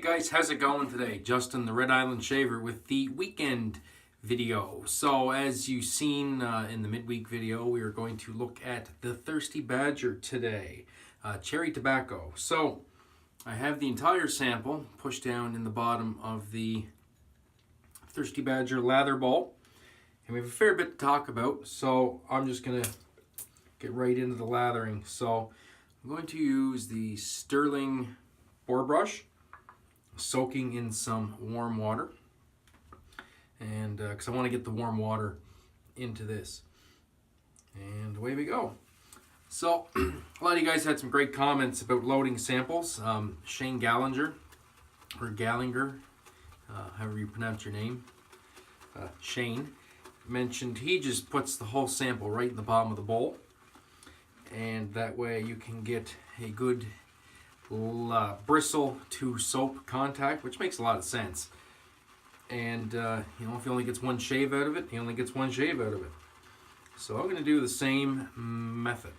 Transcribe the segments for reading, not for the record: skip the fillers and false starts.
Hey guys, how's it going today? Justin the Red Island Shaver with the weekend video. So as you've seen in the midweek video, we are going to look at the Thirsty Badger today. Cherry tobacco. So I have the entire sample pushed down in the bottom of the Thirsty Badger lather bowl. And we have a fair bit to talk about, so I'm just going to get right into the lathering. So I'm going to use the Sterling boar brush, soaking in some warm water, and because I want to get the warm water into this, and away we go. So a lot of you guys had some great comments about loading samples. Shane Gallinger, or Gallinger, however you pronounce your name, Shane, mentioned he just puts the whole sample right in the bottom of the bowl, and that way you can get a good bristle to soap contact, which makes a lot of sense. And you know, if he only gets one shave out of it, he only gets one shave out of it. So I'm going to do the same method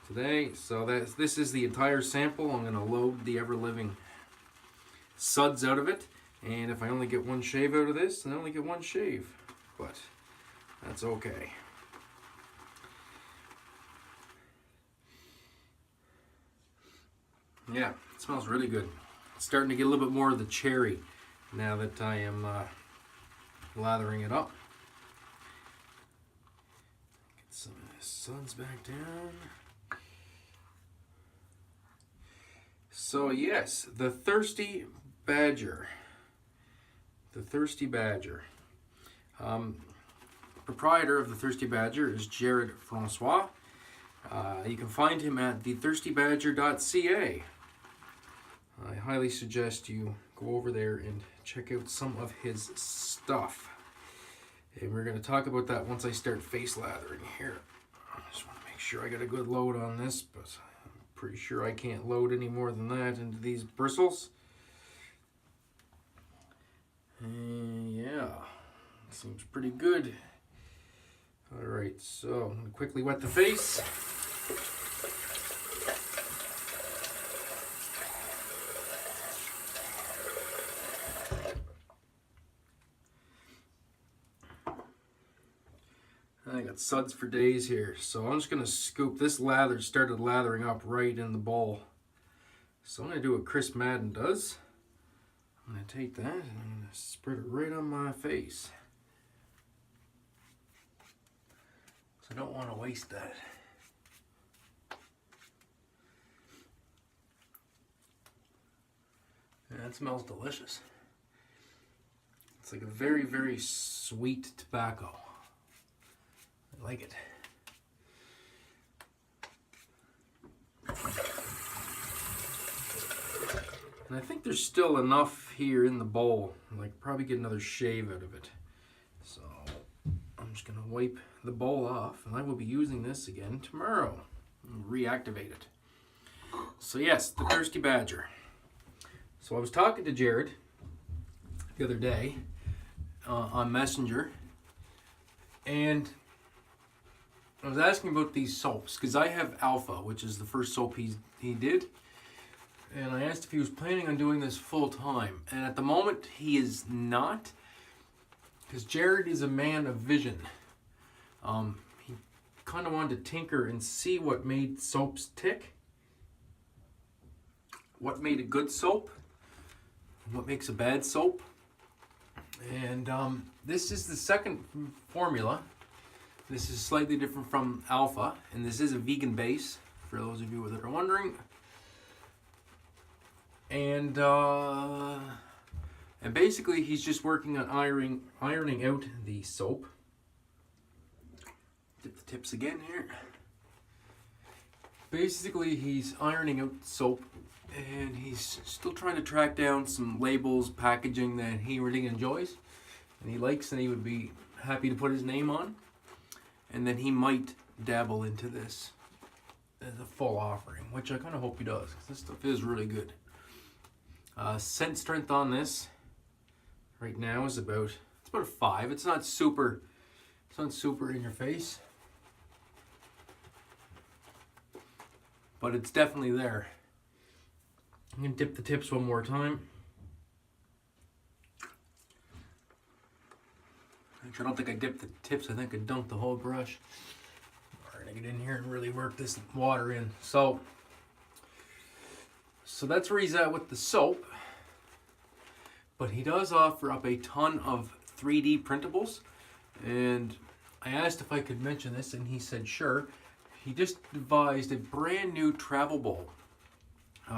today. So this is the entire sample. I'm going to load the ever-living suds out of it, and if I only get one shave out of this, then I only get one shave, but that's okay. Yeah, it smells really good. It's starting to get a little bit more of the cherry now that I am lathering it up. Get some of the suds back down. So yes, the Thirsty Badger. The Thirsty Badger. Proprietor of the Thirsty Badger is Jared Francois. You can find him at thethirstybadger.ca. I highly suggest you go over there and check out some of his stuff. And we're going to talk about that once I start face lathering here. I just want to make sure I got a good load on this, but I'm pretty sure I can't load any more than that into these bristles. And yeah, seems pretty good. Alright, so I'm going to quickly wet the face. I got suds for days here, so I'm just going to scoop this lather. Started lathering up right in the bowl. So I'm going to do what Chris Madden does. I'm going to take that and I'm going to spread it right on my face. So I don't want to waste that. Yeah, that smells delicious. It's like a very, very sweet tobacco. I like it. And I think there's still enough here in the bowl. Like probably get another shave out of it. So I'm just gonna wipe the bowl off, and I will be using this again tomorrow and reactivate it. So yes, the Thirsty Badger. So I was talking to Jared the other day on Messenger, and I was asking about these soaps, because I have Alpha, which is the first soap he did. And I asked if he was planning on doing this full time. And at the moment, he is not. Because Jared is a man of vision. He kind of wanted to tinker and see what made soaps tick. What made a good soap. What makes a bad soap. And this is the second formula. This is slightly different from Alpha, and this is a vegan base, for those of you that are wondering. And basically he's just working on ironing out the soap. Dip the tips again here. Basically he's ironing out the soap, and he's still trying to track down some labels, packaging that he really enjoys and he likes, and he would be happy to put his name on. And then he might dabble into this as a full offering, which I kind of hope he does, because this stuff is really good. Scent strength on this right now is about a 5. It's not super in your face, but it's definitely there. I'm gonna dip the tips one more time. Actually, I don't think I dipped the tips. I think I dunked the whole brush. All right, I get in here and really work this water in. So that's where he's at with the soap. But he does offer up a ton of 3D printables. And I asked if I could mention this, and he said sure. He just devised a brand new travel bowl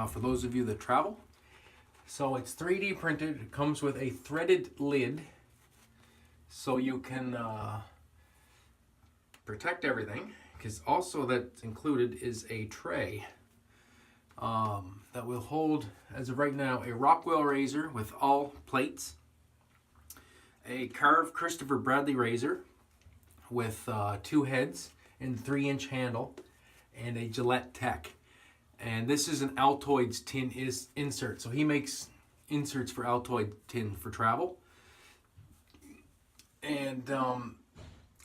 for those of you that travel. So it's 3D printed. It comes with a threaded lid, so you can protect everything. Because also that's included is a tray that will hold, as of right now, a Rockwell razor with all plates, a carved Christopher Bradley razor with 2 heads and 3-inch handle, and a Gillette Tech. And this is an Altoids tin insert. So he makes inserts for Altoid tin for travel. And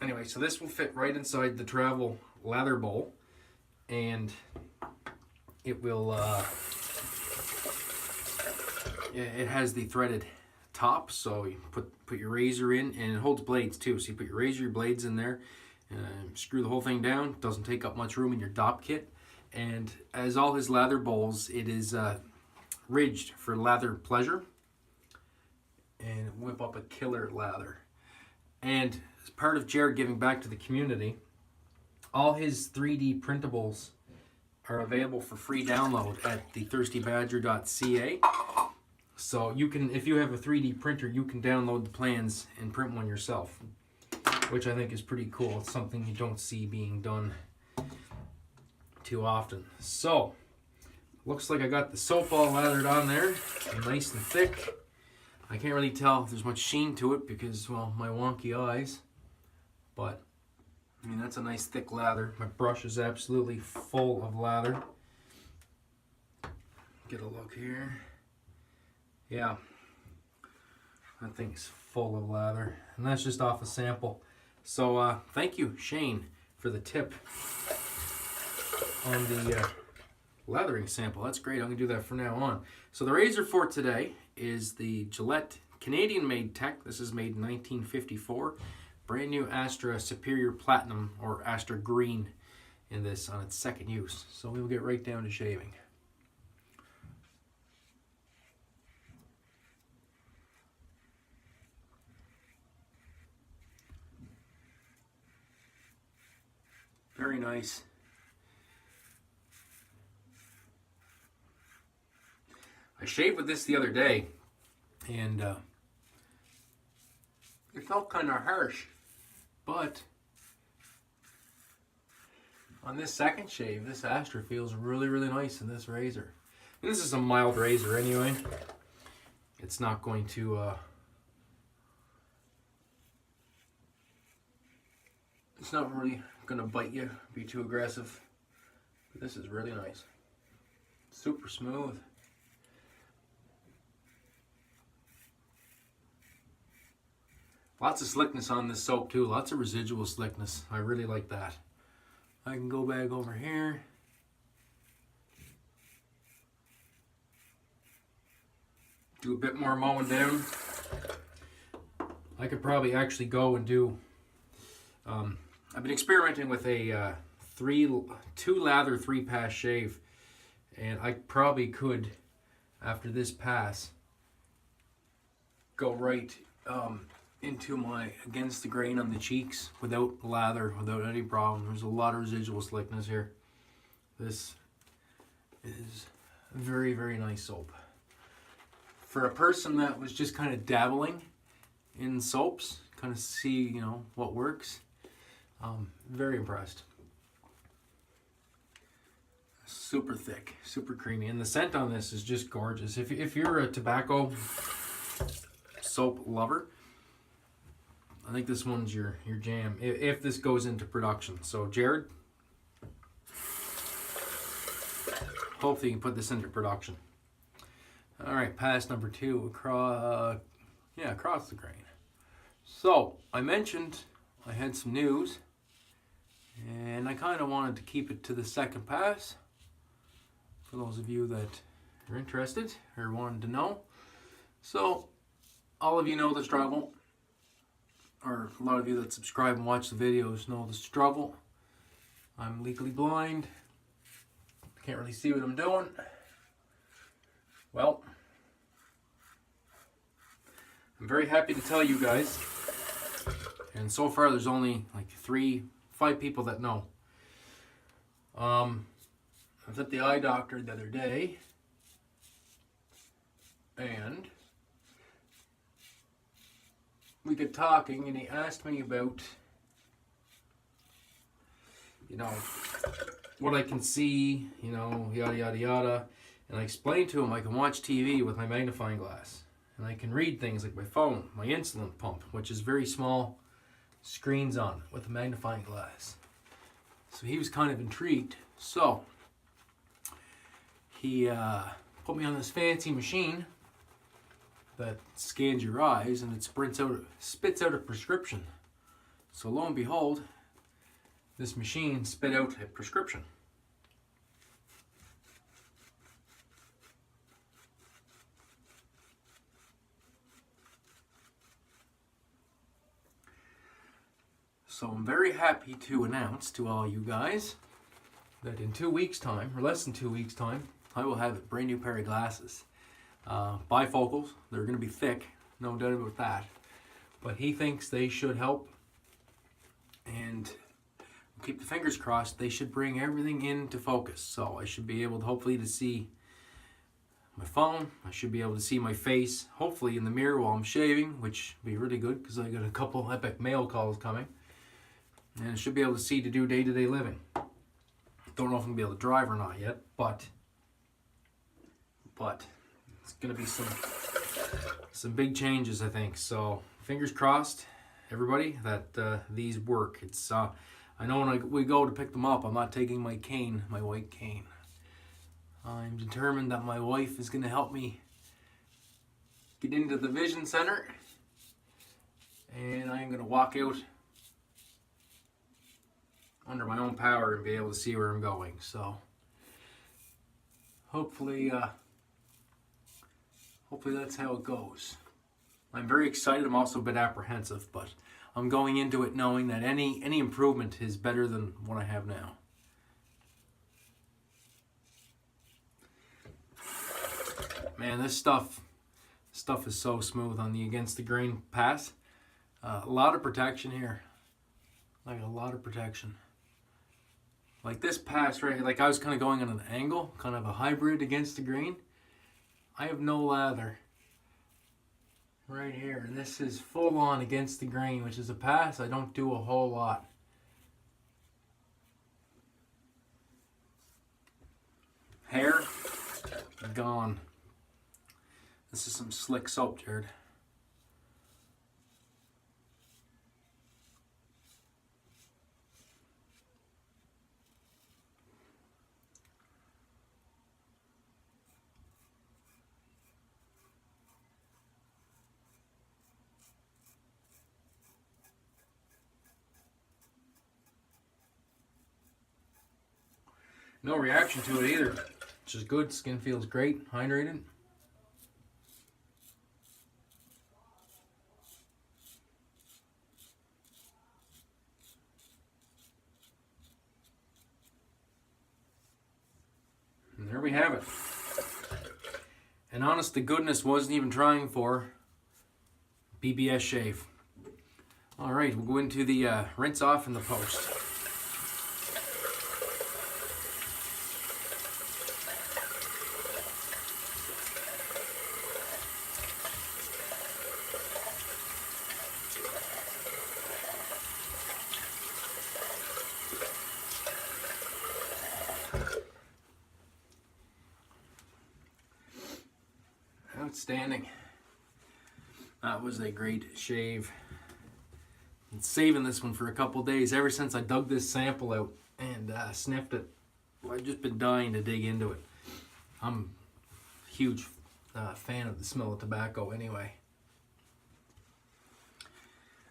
anyway, so this will fit right inside the travel lather bowl. And it will, it has the threaded top. So you put your razor in, and it holds blades too. So you put your razor, your blades in there, screw the whole thing down. Doesn't take up much room in your DOP kit. And as all his lather bowls, it is ridged for lather pleasure, and whip up a killer lather. And as part of Jared giving back to the community, all his 3D printables are available for free download at thethirstybadger.ca. So you can, if you have a 3D printer, you can download the plans and print one yourself, which I think is pretty cool. It's something you don't see being done too often. So looks like I got the soap all lathered on there, nice and thick. I can't really tell if there's much sheen to it because, well, my wonky eyes, but I mean, that's a nice thick lather. My brush is absolutely full of lather. Get a look here. Yeah, that thing's full of lather, and that's just off a sample. So thank you, Shane, for the tip on the lathering sample. That's great. I'm going to do that from now on. So the razor for today is the Gillette Canadian-made Tech. This is made in 1954. Brand new Astra Superior Platinum, or Astra Green, in this on its second use. So we will get right down to shaving. Very nice. I shaved with this the other day, and it felt kind of harsh, but on this second shave, this Astra feels really, really nice in this razor. And this is a mild razor anyway. It's not going to, it's not really going to bite you, be too aggressive. But this is really nice. Super smooth. Lots of slickness on this soap too, lots of residual slickness. I really like that. I can go back over here. Do a bit more mowing down. I could probably actually go and do, I've been experimenting with a 2 lather 3-pass shave, and I probably could, after this pass, go right into my against the grain on the cheeks without lather, without any problem. There's a lot of residual slickness here. This is very, very nice soap. For a person that was just kind of dabbling in soaps, kind of see, you know, what works, very impressed. Super thick, super creamy, and the scent on this is just gorgeous. If you're a tobacco soap lover, I think this one's your jam, if this goes into production. So Jared, hopefully you can put this into production. All right, pass number 2, across the grain. So I mentioned I had some news, and I kind of wanted to keep it to the second pass for those of you that are interested or wanted to know. So all of you know the struggle or a lot of you that subscribe and watch the videos know the struggle. I'm legally blind. Can't really see what I'm doing. Well, I'm very happy to tell you guys, and so far there's only like 5 people that know. I was at the eye doctor the other day, and we got talking, and he asked me about, you know, what I can see, you know, yada yada yada. And I explained to him I can watch TV with my magnifying glass, and I can read things like my phone, my insulin pump, which is very small screens on with a magnifying glass. So he was kind of intrigued. So he put me on this fancy machine that scans your eyes, and it spits out a prescription. So lo and behold, this machine spit out a prescription. So I'm very happy to announce to all you guys that in 2 weeks' time, or less than 2 weeks' time, I will have a brand new pair of glasses. Bifocals. They're going to be thick, no doubt about that. But he thinks they should help, and keep the fingers crossed, they should bring everything into focus. So I should be able to hopefully to see my phone. I should be able to see my face, hopefully in the mirror while I'm shaving, which would be really good because I got a couple epic mail calls coming. And I should be able to see to do day-to-day living. Don't know if I'm going to be able to drive or not yet, but it's going to be some big changes, I think. So fingers crossed, everybody, that these work. It's I know when we go to pick them up, I'm not taking my cane, my white cane. I'm determined that my wife is going to help me get into the vision center, and I'm going to walk out under my own power and be able to see where I'm going. So hopefully that's how it goes. I'm very excited. I'm also a bit apprehensive, but I'm going into it knowing that any improvement is better than what I have now. Man, this stuff is so smooth on the against the grain pass. A lot of protection here. Like a lot of protection. Like this pass right here, like I was kind of going on an angle, kind of a hybrid against the grain. I have no lather right here. And this is full on against the grain, which is a pass I don't do a whole lot. Hair, gone. This is some slick soap, Jared. No reaction to it either, which is good. Skin feels great, hydrated. And there we have it. And honest to goodness, wasn't even trying for BBS shave. All right, we'll go into the rinse off in the post. Outstanding. That was a great shave. Been saving this one for a couple days ever since I dug this sample out and sniffed it. I've just been dying to dig into it. I'm a huge fan of the smell of tobacco anyway.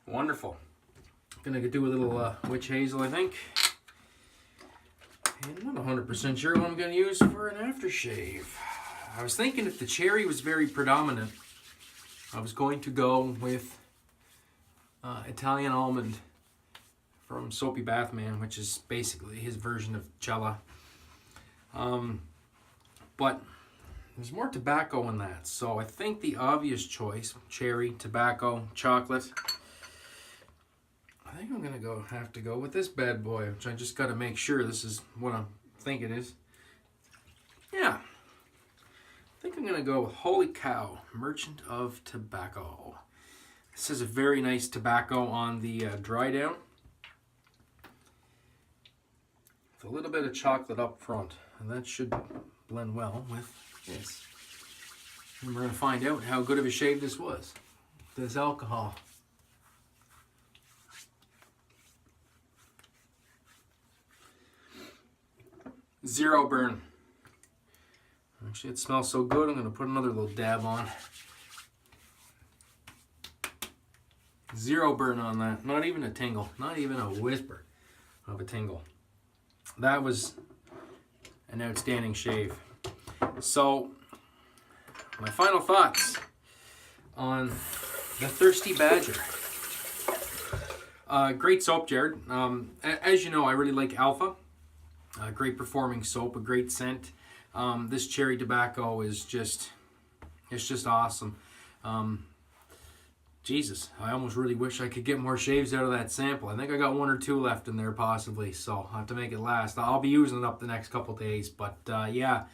Wonderful. Gonna do a little witch hazel, I think. And I'm not 100% sure what I'm gonna use for an aftershave. I was thinking if the cherry was very predominant, I was going to go with Italian Almond from Soapy Bath Man, which is basically his version of Cella. But there's more tobacco in that, so I think the obvious choice, cherry, tobacco, chocolate, I think I'm gonna have to go with this bad boy, which I just gotta make sure this is what I think it is. Yeah, I think I'm gonna go with Holy Cow, Merchant of Tobacco. This is a very nice tobacco on the dry down, with a little bit of chocolate up front, and that should blend well with this. And we're gonna find out how good of a shave this was. This alcohol. Zero burn. Actually, it smells so good, I'm gonna put another little dab on. Zero burn on that. Not even a tingle. Not even a whisper of a tingle. That was an outstanding shave. So, my final thoughts on the Thirsty Badger. Great soap, Jared. As you know, I really like Alpha. Great performing soap, a great scent. This cherry tobacco is just, it's just awesome. Jesus, I almost really wish I could get more shaves out of that sample. I think I got 1 or 2 left in there possibly, so I'll have to make it last. I'll be using it up the next couple days, but yeah,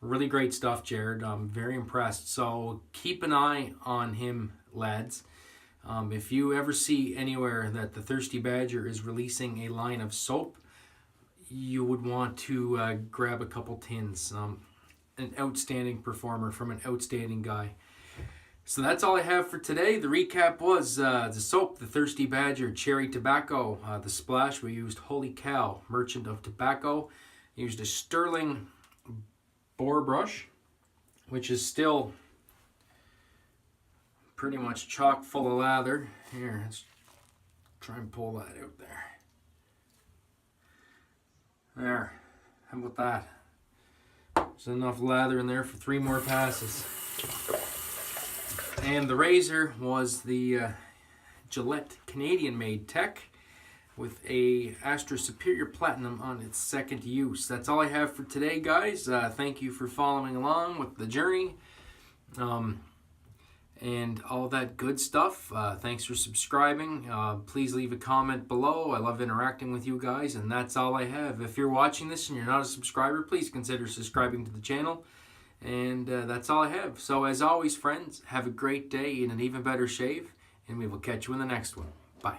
really great stuff, Jared. I'm very impressed. So keep an eye on him, lads. If you ever see anywhere that the Thirsty Badger is releasing a line of soap, you would want to grab a couple tins. An outstanding performer from an outstanding guy. So that's all I have for today. The recap was the soap, the Thirsty Badger, cherry tobacco. The splash, we used Holy Cow, Merchant of Tobacco. Used a Sterling boar brush, which is still pretty much chock full of lather. Here, let's try and pull that out there. There, how about that? There's enough lather in there for 3 more passes. And the razor was the Gillette Canadian-made Tech with a Astra Superior Platinum on its 2nd use. That's all I have for today, guys. Thank you for following along with the journey and all that good stuff. Thanks for subscribing. Please leave a comment below. I love interacting with you guys, and that's all I have. If you're watching this and you're not a subscriber, please consider subscribing to the channel. And that's all I have. So as always, friends, have a great day and an even better shave, and we will catch you in the next one. Bye.